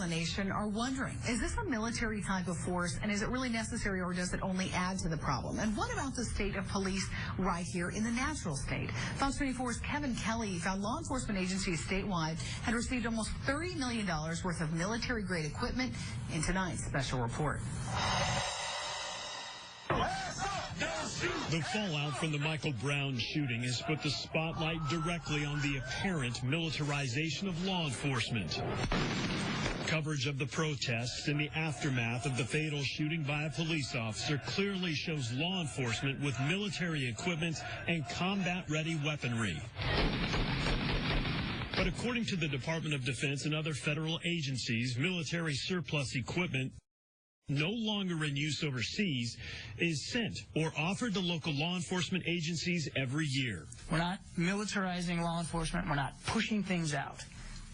the nation are wondering, is this a military type of force, and is it really necessary, or does it only add to the problem? And what about the state of police right here in the natural state? Fox 24's Kevin Kelly found law enforcement agencies statewide had received almost $30 million worth of military-grade equipment in tonight's special report. The fallout from the Michael Brown shooting has put the spotlight directly on the apparent militarization of law enforcement. Coverage of the protests and the aftermath of the fatal shooting by a police officer clearly shows law enforcement with military equipment and combat-ready weaponry. But according to the Department of Defense and other federal agencies, military surplus equipment no longer in use overseas is sent or offered to local law enforcement agencies every year. We're not militarizing law enforcement. We're not pushing things out.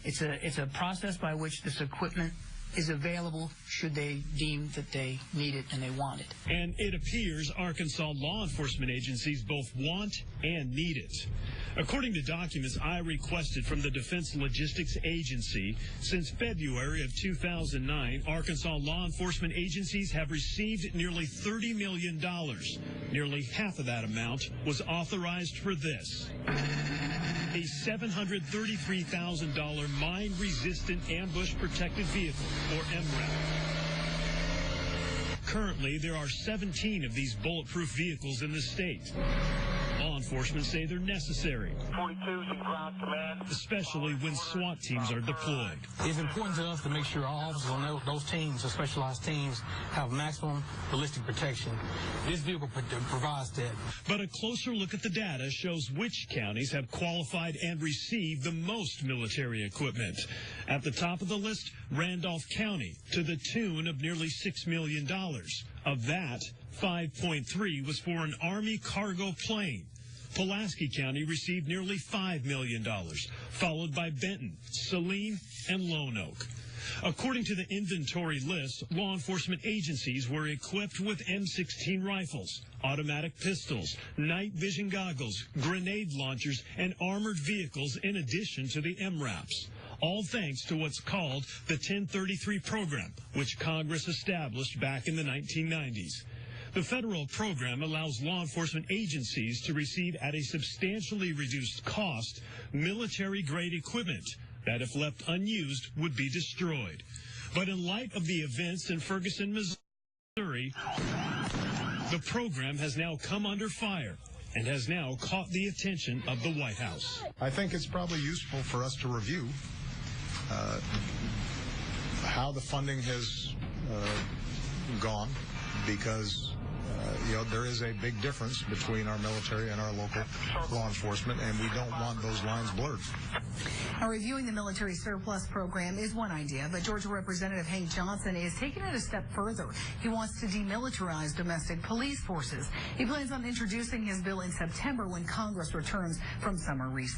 It's a process by which this equipment is available should they deem that they need it and they want it. And it appears Arkansas law enforcement agencies both want and need it. According to documents I requested from the Defense Logistics Agency, since February of 2009, Arkansas law enforcement agencies have received nearly $30 million. Nearly half of that amount was authorized for this: a $733,000 mine-resistant ambush protected vehicle, or MRAP. Currently, there are 17 of these bulletproof vehicles in the state. Law enforcement say they're necessary, 42's in ground command, especially when SWAT teams are deployed. It's important to us to make sure all officers on those teams, or specialized teams, have maximum ballistic protection. This vehicle provides that. But a closer look at the data shows which counties have qualified and received the most military equipment. At the top of the list, Randolph County, to the tune of nearly $6 million. Of that, 5.3 was for an Army cargo plane. Pulaski County received nearly $5 million, followed by Benton, Saline, and Lone Oak. According to the inventory list, law enforcement agencies were equipped with M16 rifles, automatic pistols, night vision goggles, grenade launchers, and armored vehicles in addition to the MRAPs. All thanks to what's called the 1033 program, which Congress established back in the 1990s. The federal program allows law enforcement agencies to receive at a substantially reduced cost military-grade equipment that, if left unused, would be destroyed. But in light of the events in Ferguson, Missouri, the program has now come under fire and has now caught the attention of the White House. I think it's probably useful for us to review how the funding has gone, because there is a big difference between our military and our local law enforcement, and we don't want those lines blurred. Now, reviewing the military surplus program is one idea, but Georgia Representative Hank Johnson is taking it a step further. He wants to demilitarize domestic police forces. He plans on introducing his bill in September when Congress returns from summer recess.